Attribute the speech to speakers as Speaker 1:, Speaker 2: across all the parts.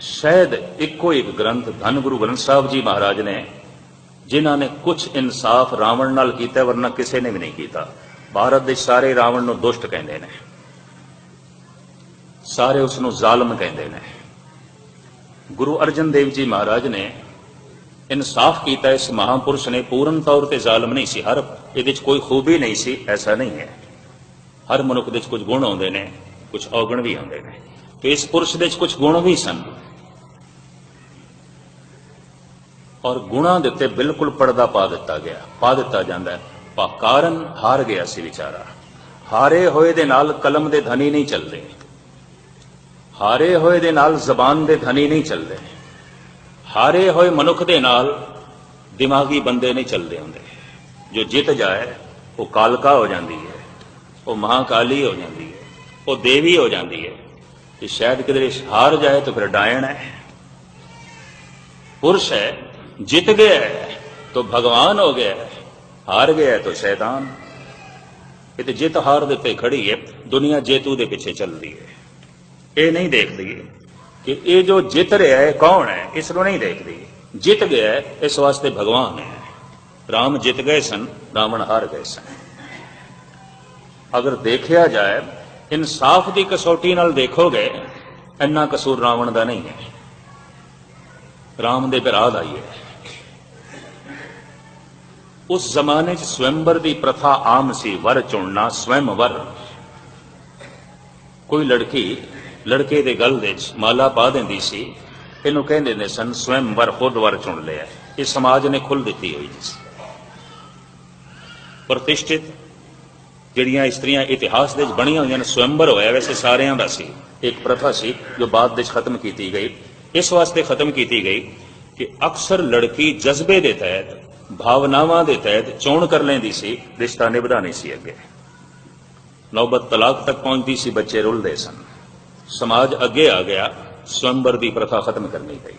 Speaker 1: शायद इको एक ग्रंथ धन गुरु ग्रंथ साहब जी महाराज ने जिन्हों ने कुछ इंसाफ रावण नाल कीता, वरना किसी ने भी नहीं किया। भारत के सारे रावण नूं दुष्ट कहते हैं, सारे उसनूं जालम कहते हैं। गुरु अर्जन देव जी महाराज ने इंसाफ किया। इस महापुरुष ने पूर्ण तौर पर जालम नहीं सी, हर ये कोई खूबी नहीं सी, ऐसा नहीं है। हर मनुख दे कुछ गुण आते हैं, कुछ अवगुण भी आते हैं। तो इस पुरुष दे कुछ गुण भी सन और गुणा दे उत्ते बिल्कुल पर्दा पा दिता जाता है। कारण हार गया सी बेचारा। हारे होए दे नाल कलम दे धनी नहीं चलते, हारे होए दे नाल जबान दे धनी नहीं चलते, हारे होए मनुख दे नाल दिमागी बंदे नहीं चलते होंगे। जो जित जाए वो कालका हो जाती है, वो महाकाली हो जाती है, वो देवी हो जाती है। कि शायद किधरे हार जाए तो फिर डायन है। पुरुष है, जित गया है तो भगवान हो गया है, हार गया है तो शैतान। ये तो जित हार देते खड़ी है। दुनिया जेतू दे पीछे चल रही है, ये नहीं देखती कि ये जो जित रहा है कौन है, इसको नहीं देखती। जित गया है इस वास्ते भगवान है। राम जित गए सन, रावण हार गए सन। अगर देखा जाए इंसाफ की कसौटी नाल देखोगे, इन्ना कसूर रावण का नहीं है, राम दे भरा दा ही है। उस जमाने च स्वयंवर की प्रथा आम सी, वर चुनना, स्वयंवर। कोई लड़की लड़के दे गल दे माला पा देंदी सी, इनू कहंदे ने सन स्वयंवर, खुद वर चुन लिया। इस समाज ने खुल दी हुई सी। प्रतिष्ठित जिहड़ियां स्त्रियां इतिहास दे बणियां हुई स्वयंवर होया, वैसे सारियां दा सी। एक प्रथा सी जो बाद दे खत्म की गई। इस वास्ते खत्म की गई कि अक्सर लड़की जज्बे के तहत, भावनावां के तहत चोण कर लेंदी सी, रिश्ता निभदा नहीं सी। अगे नौबत तलाक तक पहुंचती सी, बच्चे रुलदे सन। समाज अगे आ गया, स्वयंवर की प्रथा खत्म करनी गई।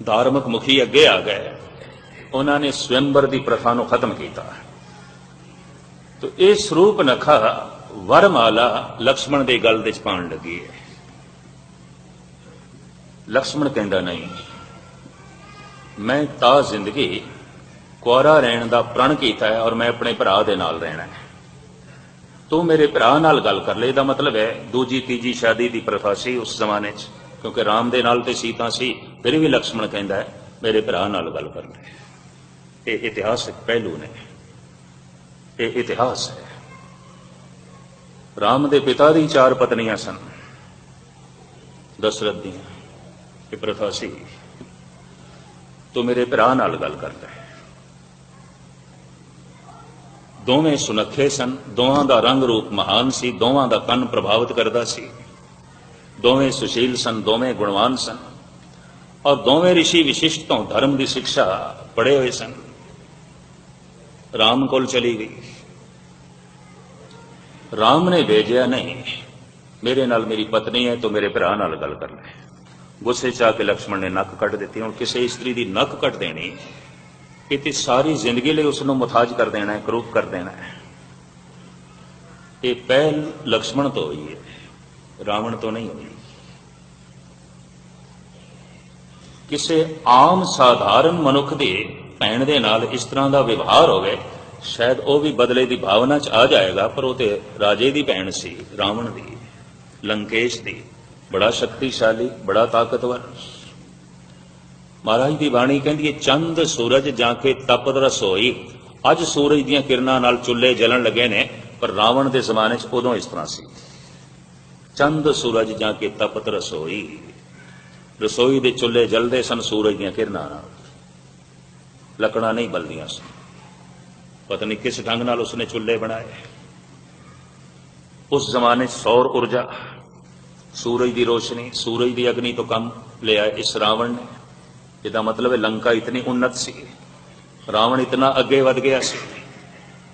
Speaker 1: धार्मिक मुखी अगे आ गए, उन्होंने स्वयंवर की प्रथा को खत्म किया। तो यह स्वरूप नखा वरमाला लक्ष्मण के गल दे पाण लगी है। लक्ष्मण कहता नहीं, मैं ता जिंदगी कुआरा रहने का प्रण किया है और मैं अपने भरा दे नाल रहना है। तू मेरे भरा नाल गल कर ले। मतलब है दूजी तीजी शादी की प्रथा सी उस जमाने च, क्योंकि राम दे नाल ते सीता सी। फिर भी लक्ष्मण कहता है मेरे भरा नाल गल कर ले। ये इतिहासक पहलू ने, ये इतिहास है। राम दे पिता दी 4 पत्नियां सन, दशरथ दी ये प्रथा सी। तो मेरे भरा नाल गल कर ले। दोवें सुनखे सन, दोवां दा रंग रूप महान सी, दोवां दा कन प्रभावित करता सी, दोवें सुशील सन, दोवें गुणवान सन और दोवें ऋषि विशिष्ट तो धर्म की शिक्षा पढ़े हुए सन। राम कोल चली गई। राम ने भेजा नहीं, मेरे नाल मेरी पत्नी है तो मेरे भरा नाल गल कर ले। गुस्से च आके लक्ष्मण ने नक कट दी। हुण किसी स्त्री की नक कट देनी, ये सारी जिंदगी लिए उसनों मुथाज कर देना है, करूप कर देना है। ये पहल लक्ष्मण तो हुई है, रावण तो नहीं हुई। किसी आम साधारण मनुख के भैन दे नाल इस तरह का व्यवहार होवे, शायद वह भी बदले की भावना च आ जाएगा। पर वो तो राजे की भैन सी, रावण की, लंकेश की, बड़ा शक्तिशाली, बड़ा ताकतवर। महाराज की बाणी कहती है, चंद सूरज जाके तपत रसोई। अज सूरज दियां किरणां नाल चुल्हे जलन लगे ने, पर रावण के जमाने च उदों इस तरह सी। चंद सूरज जाके तपत रसोई, रसोई दे चुल्हे जलते सन सूरज दियां किरणां नाल, लकड़ां नहीं बलदियां सन। पता नहीं किस ढंग नाल उसने चुल्हे बनाए। उस जमाने सौर ऊर्जा, सूरज की रोशनी, सूरज की अग्नि तो कम ले आए इस रावण ने। इसका मतलब है लंका इतनी उन्नत सी, रावण इतना अगे वध गया सी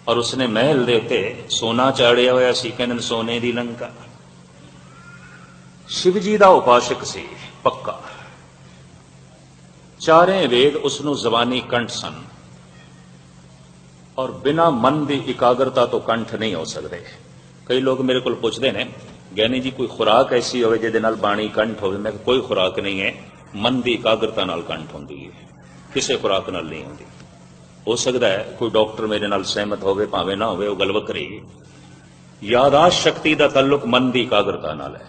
Speaker 1: और उसने महल दे उत्ते सोना चाड़िया होया सी, कहंदे सोने की लंका। शिव जी का उपासक सी पक्का। चारे वेद उसनों जबानी कंठ सन और बिना मन की इकाग्रता तो कंठ नहीं हो सकते। कई लोग मेरे को पूछते हैं ਗਿਆਨੀ ਜੀ ਕੋਈ ਖੁਰਾਕ ਐਸੀ ਹੋਵੇ ਜਿਹਦੇ ਨਾਲ ਬਾਣੀ ਕੰਠ ਹੋਵੇ? ਮੈਂ ਕਿਹਾ ਕੋਈ ਖੁਰਾਕ ਨਹੀਂ ਹੈ, ਮਨ ਦੀ ਇਕਾਗਰਤਾ ਨਾਲ ਕੰਠ ਹੁੰਦੀ ਹੈ, ਕਿਸੇ ਖੁਰਾਕ ਨਾਲ ਨਹੀਂ ਹੁੰਦੀ। ਹੋ ਸਕਦਾ ਹੈ ਕੋਈ ਡਾਕਟਰ ਮੇਰੇ ਨਾਲ ਸਹਿਮਤ ਹੋਵੇ, ਭਾਵੇਂ ਨਾ ਹੋਵੇ, ਉਹ ਗੱਲ ਵੱਖਰੀ। ਯਾਦਾਸ਼ਤ ਸ਼ਕਤੀ ਦਾ ਤਾਲੁਕ ਮਨ ਦੀ ਇਕਾਗਰਤਾ ਨਾਲ ਹੈ,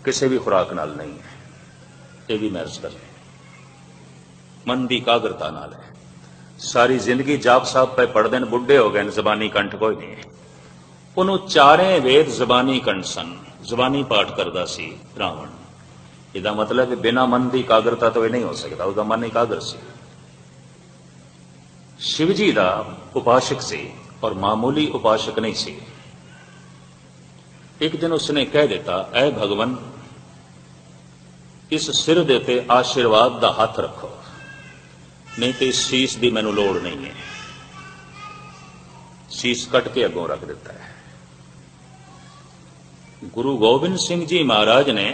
Speaker 1: ਕਿਸੇ ਵੀ ਖੁਰਾਕ ਨਾਲ ਨਹੀਂ ਹੈ। ਇਹ ਵੀ ਮਹਿਰਜ ਕਰ ਮਨ ਦੀ ਇਕਾਗਰਤਾ ਨਾਲ ਹੈ। ਸਾਰੀ ਜ਼ਿੰਦਗੀ ਜਾਪ ਸਾਹਿਬ ਪੈ ਪੜ੍ਹਦੇ ਨੇ, ਬੁੱਢੇ ਹੋ ਗਏ ਨੇ, ਜ਼ਬਾਨੀ ਕੰਠ ਕੋਈ ਨਹੀਂ ਹੈ। ਉਹਨੂੰ ਚਾਰੇ ਵੇਦ ਜ਼ਬਾਨੀ ਕੰਠ ਸਨ, ਜ਼ਬਾਨੀ ਪਾਠ ਕਰਦਾ ਸੀ ਰਾਵਣ। ਇਹਦਾ ਮਤਲਬ ਹੈ ਬਿਨਾਂ ਮਨ ਦੀ ਇਕਾਗਰਤਾ ਤੋਂ ਇਹ ਨਹੀਂ ਹੋ ਸਕਦਾ, ਉਹਦਾ ਮਨ ਇਕਾਗਰ ਸੀ। शिव जी का उपासक से और मामूली उपासक नहीं सी। एक दिन उसने कह दिता, ऐ भगवन इस सिर दे ते आशीर्वाद का हाथ रखो, नहीं तो इस शीश की मैनू लोड़ नहीं है। शीश कट के अगों रख दिता है। गुरु गोबिंद सिंह जी महाराज ने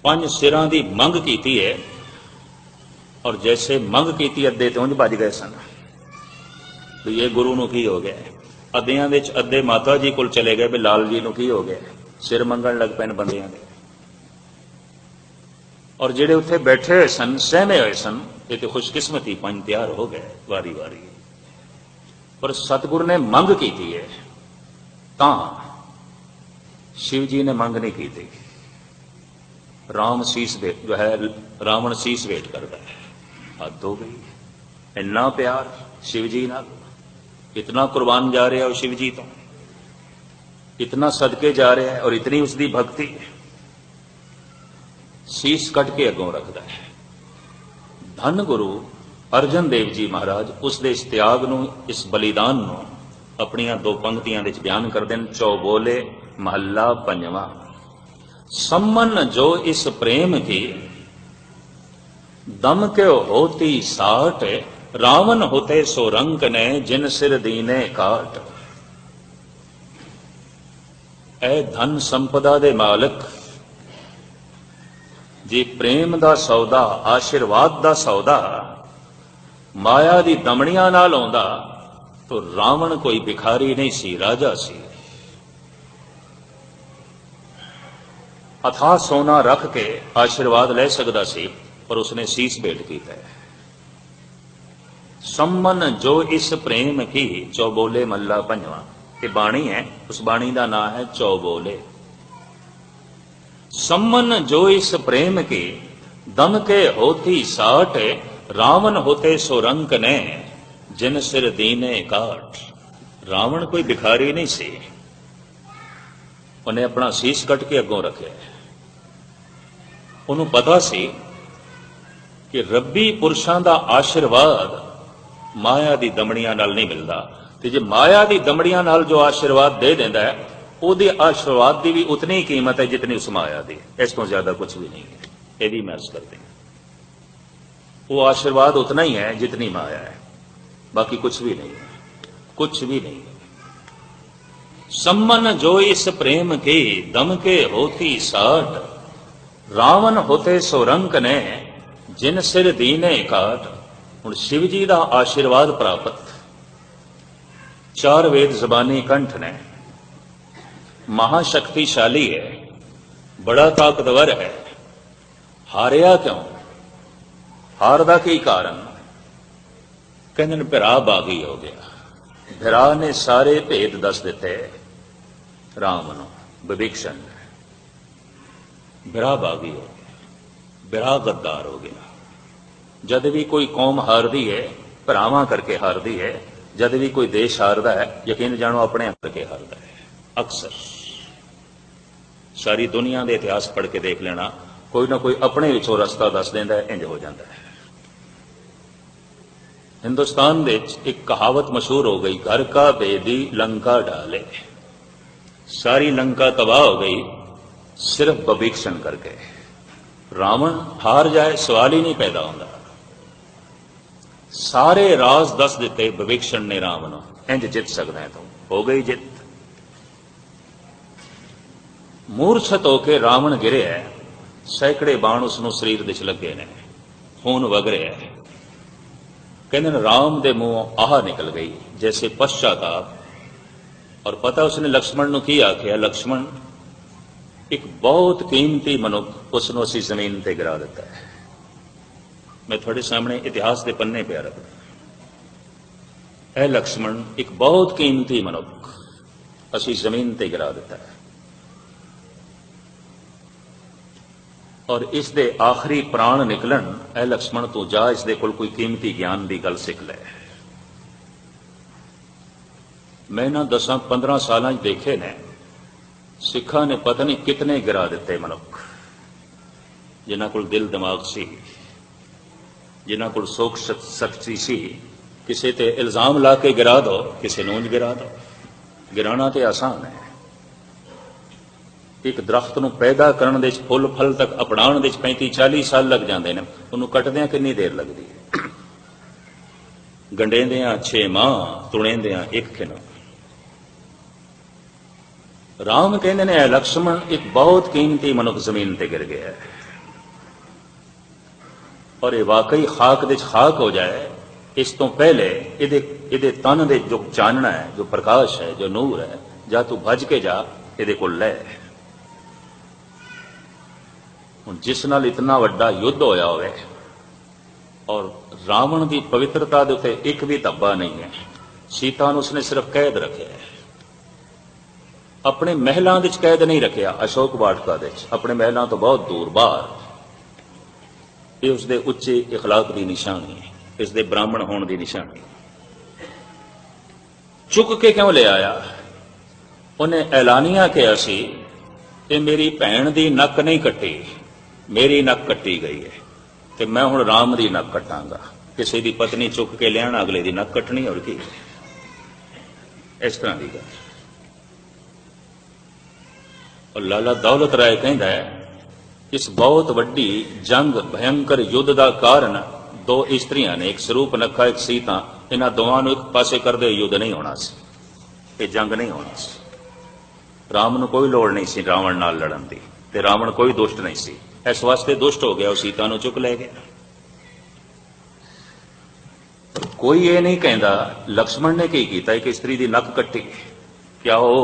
Speaker 1: 5 सिरां की मंग की है, और जैसे मंग की अद्धे तो उंज भज गए सन भी ये गुरु नूं की हो गया। अद्धियां विच अद्धे माता जी कोल चले गए भी लाल जी नूं की हो गया, सिर मंगण लग पैन बंदियां दे। और जिहड़े उत्थे बैठे हुए सन, सहमे हुए सन, ये तो खुशकिस्मती 5 तैयार हो गए वारी वारी। पर सतगुरु ने मंग की है, तां शिव जी ने मंग नहीं की थी। राम शीस जो है, रावण शीस वेट करता है। हद हो गई, इन्ना प्यार शिव जी नाल, इतना कुर्बान जा रहा है शिव जी तो, इतना सदके जा रहा है और इतनी उसकी भक्ति। शीश कट के अगों रखता है। धन गुरु अर्जन देव जी महाराज उसके इस त्याग नूं, इस बलिदान नूं अपनियां 2 पंक्तियां विच बयान करदे ने। चौबोले महला 5वां, सम्मन जो इस प्रेम की दम क्यों होती साठ, रावण होते सो रंक ने जिन सिर दीने काट। ऐ धन संपदा दे मालक जी, प्रेम दा सौदा, आशीर्वाद दा सौदा माया दी दमड़ियां नाल आउंदा तो रावण कोई भिखारी नहीं सी, राजा सी। अथाह सोना रख के आशीर्वाद ले सकदा सी, पर उसने शीश भेंट कीता है। सम्मन जो इस प्रेम की, चौबोले मल्ला 5वां, ये बाणी है, उस बाणी का नाम है चौबोले। सम्मन जो इस प्रेम की दम के होती साठ, रावण होते सो रंक ने जिन सिर दीने काट। रावण कोई भिखारी नहीं सी, उन्हें अपना शीश कट के अगों रखे। उन्होंने पता सी कि रब्बी पुरुषों का आशीर्वाद माया की दमड़ियां नाल नहीं मिलता, तो जे माया की दमड़ियां नाल जो आशीर्वाद दे देंदा है, उहदे आशीर्वाद की भी उतनी ही कीमत है जितनी उस माया की, इस तो ज्यादा कुछ भी नहीं है। ये भी महसूस करते हैं, वो आशीर्वाद उतना ही है जितनी माया है, बाकी कुछ भी नहीं है, कुछ भी नहीं है। सम्मन जो इस प्रेम के दम के होती साठ, रावण होते सो रंक ने जिन सिर दीने काट। हुण शिव जी का आशीर्वाद प्राप्त, 4 वेद जबानी कंठ ने, महाशक्तिशाली है, बड़ा ताकतवर है। हारिया क्यों? हार दा की कारण? कहंदे भिरा बागी हो गया। भिरा ने सारे भेद दस दिते राम नूं, विभीषण ने। भिरा बागी हो गया, भिरा गद्दार हो गया। जद भी कोई कौम हारदी है, भरावां करके हारदी है। जद भी कोई देश हारदा है, यकीन जानो अपने करके हारदा है। अक्सर सारी दुनिया के इतिहास पढ़ के देख लेना, कोई ना कोई अपने विचों रस्ता दस देंदा है, इंज हो जाता है। हिंदुस्तान दे एक कहावत मशहूर हो गई, घर का बेदी लंका डाले। सारी लंका तबाह हो गई सिर्फ विभीषण करके। रावण हार जाए सवाल ही नहीं पैदा होता। सारे राज दस दिते विभीषण ने रावण, इंज जित सकदा है, तो हो गई जित। मूर्छत होकर रावण गिरे है, सैकड़े बाण उसनों शरीर विच लगे ने, खून वग रहा है। कहते राम दे मुंहों आह निकल गई जैसे पश्चाताप और पता उसने लक्ष्मण ਨੂੰ ਕੀ ਆਖਿਆ, लक्ष्मण एक बहुत कीमती मनुख उसनों असी जमीन ते गिरा दिता है। मैं थोड़े सामने इतिहास के पन्ने पे रखदा, ए लक्ष्मण एक बहुत कीमती मनुख असी जमीन ते गिरा दिता है और इस दे आखिरी प्राण निकलन, ए लक्ष्मण तू जा इस दे कोल कोई कीमती ज्ञान की गल सिख लै। मैं ना 10-15 साल देखे ने सिखा ने पता नहीं कितने गिरा दिते मनुख, जिन्हां कोल दिल दिमाग सी, जिन्हां कोल सोच शक्ति सी। किसी ते इल्जाम ला के गिरा दो, किसी नूंज गिरा दो। गिराना तो आसान है। एक दरख्त नूं पैदा करन दे फुल फल तक अपनाउण दे 35-40 साल लग जाते हैं, उन्होंने कटदियां कितनी देर लगती है। गंढेंदियां 6 माह, तुणेंदियां 1 खिन। राम कहते ने लक्ष्मण एक बहुत कीमती मनुख जमीन ते गिर गया है और ये वाकई खाक दे खाक हो जाए इस तो पहले इहदे तन दे जो चानना है, जो प्रकाश है, जो नूर है, जा तू भज के जा इहदे कोल लै। हुण जिस नाल इतना वड्डा युद्ध होया होवे और रावण की पवित्रता दे उत्ते एक भी धब्बा नहीं है, सीता नूं उसने सिर्फ कैद रखे है, अपने महलों विच कैद नहीं रखिया। अशोक वाटिका दे अपने महलों तो बहुत दूर बाहर, ये उसके उच्चे इखलाक की निशानी है, इसके ब्राह्मण होने की निशानी। चुक के क्यों ले आया? उन्हें ऐलानिया कहा सी कि मेरी भैन की नक नहीं कट्टी, मेरी नक कट्टी गई है तो मैं हुण राम की नक कटांगा। किसी की पत्नी चुक के लिया अगले की नक कटनी, और की इस तरह की गल। और लाला दौलत राय कहता है इस बहुत वड्डी जंग भयंकर युद्ध का कारण 2 इस्त्रियां ने, एक स्वरूप नखा एक सीता, इन्हां दोवां नूं एक पासे करदे युद्ध नहीं होना सी, ये जंग नहीं होना सी। राम नूं कोई लोड़ नहीं सी रावण नाल लड़न दी, ते रावण कोई दुष्ट नहीं सी, इस वास्ते दुष्ट हो गया, वो सीता नूं चुक ले गया। कोई ये नहीं कहता लक्ष्मण ने की कीता, एक स्त्री की नक कट्टी, क्या वो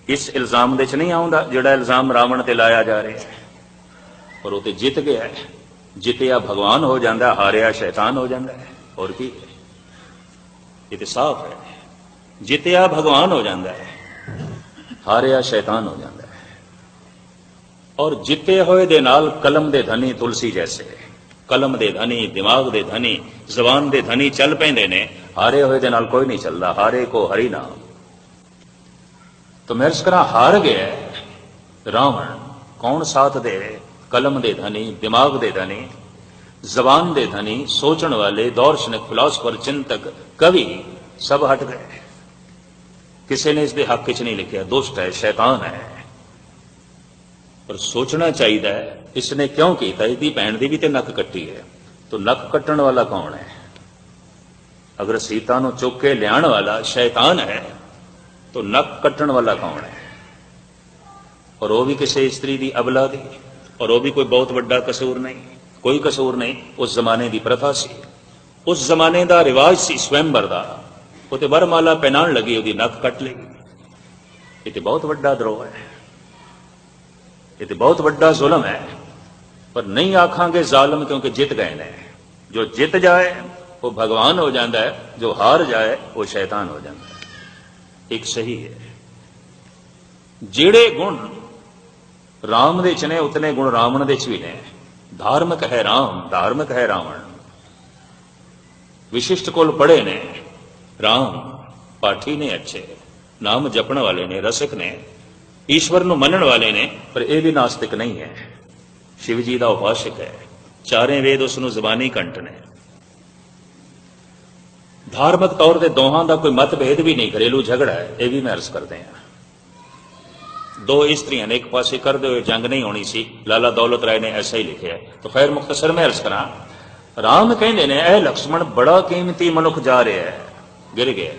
Speaker 1: इस इल्जाम दे च नहीं आउंदा जिहड़ा इल्जाम रावण ते लाया जा रहा है? और वो तो जित गया है, जितया भगवान हो जाता, हारिया शैतान हो जाता है, और की ये तो साफ है। जितया भगवान हो जाता है, हारिया शैतान हो जाता है। और जिते होए दे नाल कलम दे धनी तुलसी जैसे, कलम दे धनी, दिमाग दे धनी, जबान दे धनी चल पैंदे ने, हारे होए दे नाल कोई नहीं चलता। हारे को हरि नाम। तो मैं इस तरह हार गया रावण, कौन साथ दे? कलम दे धनी, दिमाग दे धनी, जबान दे धनी, सोचने वाले, दार्शनिक, फिलासफर, चिंतक, कवि सब हट गए। किसी ने इसके हक च नहीं लिखा, दुष्ट है, शैतान है। पर सोचना चाहिए इसने क्यों किया? इसकी भैन की भी तो नक कट्टी है, तो नक कट्टण वाला कौन है? अगर सीता नूं चुक के लियाण वाला शैतान है तो नक कट्टण वाला कौन है? और वो भी किसी स्त्री की अबला दी, और वो भी कोई बहुत बड़ा कसूर नहीं, कोई कसूर नहीं। उस जमाने की प्रथा सी, उस जमाने का रिवाज सी स्वयंवर का, वो तो वरमाला पहनाण लगी, उसकी नक कट लेगी। ये तो बहुत बड़ा द्रोह है, ये तो बहुत बड़ा जुल्म है। पर नहीं आखांगे जालिम, क्योंकि जित गए ने। जो जित जाए वो भगवान हो जाता है, जो हार जाए वो शैतान हो जाता है। एक सही है, जेड़े गुण राम दे च ने उतने गुण रावण दे च भी ने। धार्मिक है राम, धार्मिक है रावण। विशिष्ट कुल पढ़े ने राम, पाठी ने, अच्छे नाम जपण वाले ने, रसिक ने, ईश्वर नूं मनण वाले ने, पर यह भी नास्तिक नहीं है। शिव जी का उपासक है, चारे वेद उसनूं जबानी कंठ ने। धार्मिक तौर पर दोहां का कोई मतभेद भी नहीं, घरेलू झगड़ा है, यह भी मैं अर्ज करते हैं। 2 स्त्रियां ने एक पासे करते हुए जंग नहीं होनी सी, लाला दौलत राय ने ऐसा ही लिखा है। तो खैर मुख्तसर में अर्ज करा, राम कहते ने ए लक्ष्मण बड़ा कीमती मनुख जा रहा है, गिर गया।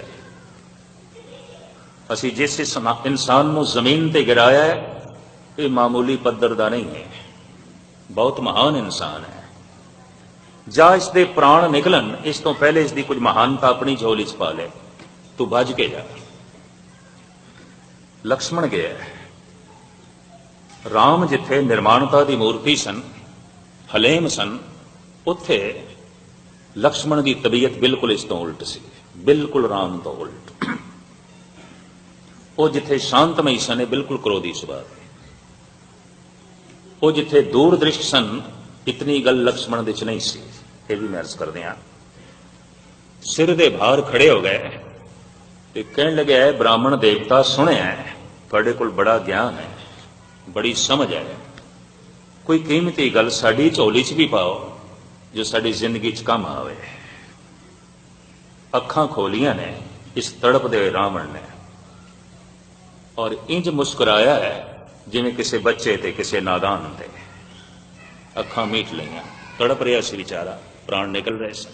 Speaker 1: असी जिस इंसान को जमीन ते गिराया है, ये मामूली पद्धर का नहीं है, बहुत महान इंसान है। जा इसके प्राण निकलन, इस तो पहले इसकी कुछ महानता अपनी झोली च पा ले, तू भज के जा। ਲਕਸ਼ਮਣ ਗਿਆ। ਰਾਮ ਜਿੱਥੇ ਨਿਰਮਾਣਤਾ ਦੀ ਮੂਰਤੀ ਸਨ, ਹਲੇਮ ਸਨ, ਉੱਥੇ ਲਕਸ਼ਮਣ ਦੀ ਤਬੀਅਤ ਬਿਲਕੁਲ ਇਸ ਤੋਂ ਉਲਟ ਸੀ, ਬਿਲਕੁਲ ਰਾਮ ਤੋਂ ਉਲਟ। ਉਹ ਜਿੱਥੇ ਸ਼ਾਂਤਮਈ ਸਨ, ਬਿਲਕੁਲ ਕ੍ਰੋਧੀ ਸੁਭਾਅ ਦੇ। ਉਹ ਜਿੱਥੇ ਦੂਰਦ੍ਰਿਸ਼ਟ ਸਨ, ਇਤਨੀ ਗੱਲ ਲਕਸ਼ਮਣ ਦੇ ਚ ਨਹੀਂ ਸੀ। ਇਹ ਵੀ ਮੈਂ ਅਰਜ਼ ਕਰਦੇ ਹਾਂ। ਸਿਰ ਦੇ ਭਾਰ ਖੜੇ ਹੋ ਗਏ ਤੇ ਕਹਿਣ ਲੱਗੇ, ਬ੍ਰਾਹਮਣ ਦੇਵਤਾ ਸੁਣਿਆ ਤੁਹਾਡੇ ਕੋਲ ਬੜਾ ਗਿਆਨ ਹੈ, ਬੜੀ ਸਮਝ ਹੈ, ਕੋਈ ਕੀਮਤੀ ਗੱਲ ਸਾਡੀ ਝੋਲੀ 'ਚ ਵੀ ਪਾਓ ਜੋ ਸਾਡੀ ਜ਼ਿੰਦਗੀ 'ਚ ਕੰਮ ਆਵੇ। ਅੱਖਾਂ ਖੋਲੀਆਂ ਨੇ ਇਸ ਤੜਪਦੇ ਰਾਵਣ ਨੇ, ਔਰ ਇੰਜ ਮੁਸਕਰਾਇਆ ਹੈ ਜਿਵੇਂ ਕਿਸੇ ਬੱਚੇ ਤੇ ਕਿਸੇ ਨਾਦਾਨ ਤੇ। ਅੱਖਾਂ ਮੀਟ ਲਈਆਂ, ਤੜਪ ਰਿਹਾ ਸੀ ਵਿਚਾਰਾ, ਪ੍ਰਾਣ ਨਿਕਲ ਰਹੇ ਸਨ,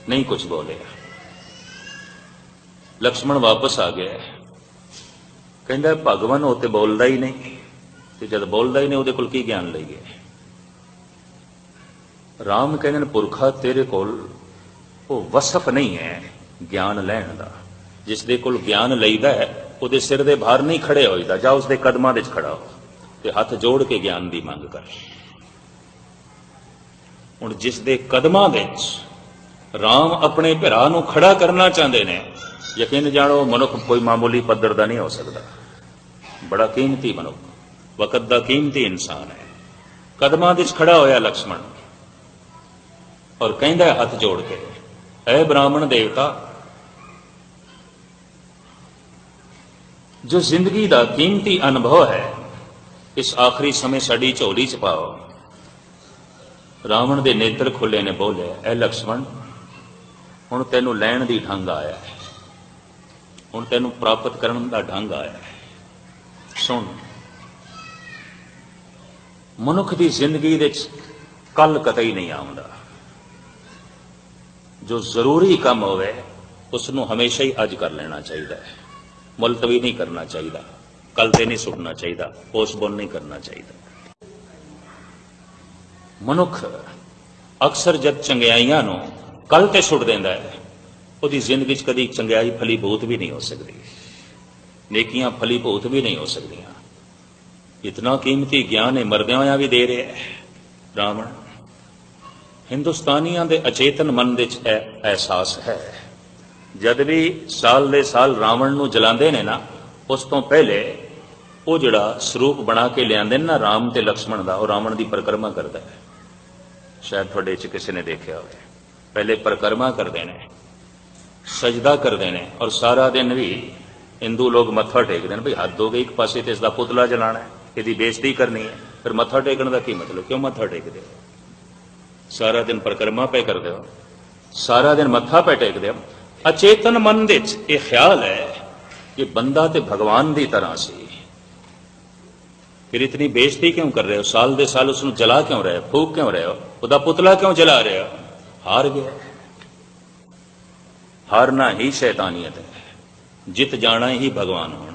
Speaker 1: ਨਹੀਂ ਕੁਝ ਬੋਲਿਆ। ਲਕਸ਼ਮਣ ਵਾਪਸ ਆ ਗਿਆ, ਕਹਿੰਦਾ ਭਗਵਾਨ ਉਹ ਤੇ ਬੋਲਦਾ ਹੀ ਨਹੀਂ, ਤੇ ਜਦ ਬੋਲਦਾ ਹੀ ਨਹੀਂ ਉਹਦੇ ਕੋਲ ਕੀ ਗਿਆਨ ਲਈਏ। ਰਾਮ ਕਹਿੰਦੇ ਨੇ, ਪੁਰਖਾ ਤੇਰੇ ਕੋਲ ਉਹ ਵਸਫ ਨਹੀਂ ਹੈ ਗਿਆਨ ਲੈਣ ਦਾ। ਜਿਸ ਦੇ ਕੋਲ ਗਿਆਨ ਲਈਦਾ ਹੈ ਉਹਦੇ ਸਿਰ ਦੇ ਭਾਰ ਨਹੀਂ ਖੜੇ ਹੋਈਦਾ। ਜਾ ਉਸਦੇ ਕਦਮਾਂ ਦੇ ਵਿੱਚ ਖੜਾ ਹੋ ਤੇ ਹੱਥ ਜੋੜ ਕੇ ਗਿਆਨ ਦੀ ਮੰਗ ਕਰ। ਹੁਣ ਜਿਸ ਦੇ ਕਦਮਾਂ ਦੇ ਵਿੱਚ ਰਾਮ ਆਪਣੇ ਭਰਾ ਨੂੰ ਖੜਾ ਕਰਨਾ ਚਾਹੁੰਦੇ ਨੇ, ਯਕੀਨ ਜਾਣੋ ਮਨੁੱਖ ਕੋਈ ਮਾਮੂਲੀ ਪੱਧਰ ਦਾ ਨਹੀਂ ਹੋ ਸਕਦਾ, ਬੜਾ ਕੀਮਤੀ ਮਨੁੱਖ, ਵਕਤ ਦਾ ਕੀਮਤੀ ਇਨਸਾਨ ਹੈ। ਕਦਮਾਂ ਦੇ ਵਿੱਚ ਖੜਾ ਹੋਇਆ ਲਕਸ਼ਮਣ, ਔਰ ਕਹਿੰਦਾ ਹੱਥ ਜੋੜ ਕੇ, ਐ ਬ੍ਰਾਹਮਣ ਦੇਵਤਾ, ਜੋ ਜ਼ਿੰਦਗੀ ਦਾ ਕੀਮਤੀ ਅਨੁਭਵ ਹੈ ਇਸ ਆਖਰੀ ਸਮੇਂ ਸਾਡੀ ਝੋਲੀ 'ਚ ਪਾਓ। ਰਾਵਣ ਦੇ ਨੇਤਰ ਖੁੱਲੇ ਨੇ, ਬੋਲੇ, ਐ ਲਕਸ਼ਮਣ, ਹੁਣ ਤੈਨੂੰ ਲੈਣ ਦੀ ਢੰਗ ਆਇਆ ਹੈ, ਹੁਣ ਤੈਨੂੰ ਪ੍ਰਾਪਤ ਕਰਨ ਦਾ ਢੰਗ ਆਇਆ ਹੈ। ਸੁਣ, ਮਨੁੱਖ ਦੀ ਜ਼ਿੰਦਗੀ ਦੇ ਵਿੱਚ ਕੱਲ ਕਤਈ ਨਹੀਂ ਆਉਂਦਾ। ਜੋ ਜ਼ਰੂਰੀ ਕੰਮ ਹੋਵੇ ਉਸ ਨੂੰ ਹਮੇਸ਼ਾ ਹੀ ਅੱਜ ਕਰ ਲੈਣਾ ਚਾਹੀਦਾ ਹੈ, ਮੁਲਤਵੀ ਨਹੀਂ ਕਰਨਾ ਚਾਹੀਦਾ, ਕੱਲ ਤੇ ਨਹੀਂ ਸੁੱਟਣਾ ਚਾਹੀਦਾ, ਪੋਸਟਪੋਨ ਨਹੀਂ ਕਰਨਾ ਚਾਹੀਦਾ। ਮਨੁੱਖ ਅਕਸਰ ਜਦ ਚੰਗਿਆਈਆਂ ਨੂੰ ਕੱਲ ਤੇ ਸੁੱਟ ਦਿੰਦਾ ਹੈ, ਉਹਦੀ ਜ਼ਿੰਦਗੀ 'ਚ ਕਦੀ ਚੰਗਿਆਈ ਫਲੀਭੂਤ ਵੀ ਨਹੀਂ ਹੋ ਸਕਦੀ, ਨੇਕੀਆਂ ਫਲੀਭੂਤ ਵੀ ਨਹੀਂ ਹੋ ਸਕਦੀਆਂ। ਇਤਨਾ ਕੀਮਤੀ ਗਿਆਨ ਇਹ ਮਰਦਿਆਂ ਹੋਇਆਂ ਵੀ ਦੇ ਰਿਹਾ ਹੈ ਰਾਵਣ। ਹਿੰਦੁਸਤਾਨੀਆਂ ਦੇ ਅਚੇਤਨ ਮਨ ਦੇ 'ਚ ਇਹ ਅਹਿਸਾਸ ਹੈ। ਜਦ ਵੀ ਸਾਲ ਦੇ ਸਾਲ ਰਾਵਣ ਨੂੰ ਜਲਾਉਂਦੇ ਨੇ ਨਾ, ਉਸ ਤੋਂ ਪਹਿਲੇ ਉਹ ਜਿਹੜਾ ਸਰੂਪ ਬਣਾ ਕੇ ਲਿਆਂਦੇ ਨੇ ਨਾ ਰਾਮ ਤੇ ਲਕਸ਼ਮਣ ਦਾ, ਉਹ ਰਾਵਣ ਦੀ ਪਰਿਕਰਮਾ ਕਰਦਾ ਹੈ। ਸ਼ਾਇਦ ਤੁਹਾਡੇ 'ਚ ਕਿਸੇ ਨੇ ਦੇਖਿਆ ਹੋਵੇ। ਪਹਿਲੇ ਪਰਿਕਰਮਾ ਕਰਦੇ ਨੇ, ਸਜਦਾ ਕਰਦੇ ਨੇ, ਔਰ ਸਾਰਾ ਦਿਨ ਵੀ ਹਿੰਦੂ ਲੋਕ ਮੱਥਾ ਟੇਕਦੇ ਨੇ। ਭਈ ਹੱਦ ਹੋ ਗਈ, ਇੱਕ ਪਾਸੇ ਤੇ ਇਸ ਦਾ ਪੁਤਲਾ ਜਲਾਣਾ ਹੈ, ਇਹਦੀ ਬੇਇੱਜ਼ਤੀ ਕਰਨੀ ਹੈ, ਫਿਰ ਮੱਥਾ ਟੇਕਣ ਦਾ ਕੀ ਮਤਲਬ? ਕਿਉਂ ਮੱਥਾ ਟੇਕਦੇ ਹੋ? ਸਾਰਾ ਦਿਨ ਪਰਿਕਰਮਾ ਪੈ ਕਰਦੇ ਹੋ, ਸਾਰਾ ਦਿਨ ਮੱਥਾ ਪੈ ਟੇਕਦੇ ਹੋ। ਅਚੇਤਨ ਮਨ ਦੇ ਵਿੱਚ ਇਹ ਖਿਆਲ ਹੈ ਕਿ ਬੰਦਾ ਤੇ ਭਗਵਾਨ ਦੀ ਤਰ੍ਹਾਂ ਸੀ, ਫਿਰ ਇਤਨੀ ਬੇਇੱਜ਼ਤੀ ਕਿਉਂ ਕਰ ਰਹੇ ਹੋ? ਸਾਲ ਦੇ ਸਾਲ ਉਸ ਨੂੰ ਜਲਾ ਕਿਉਂ ਰਹੇ ਹੋ, ਫੂਕ ਕਿਉਂ ਰਹੇ ਹੋ, ਉਹਦਾ ਪੁਤਲਾ ਕਿਉਂ ਜਲਾ ਰਹੇ ਹੋ? ਹਾਰ ਗਿਆ। ਹਾਰਨਾ ਹੀ ਸ਼ੈਤਾਨੀਅਤ ਹੈ, ਜਿੱਤ ਜਾਣਾ ਹੀ ਭਗਵਾਨ ਹੋਣਾ।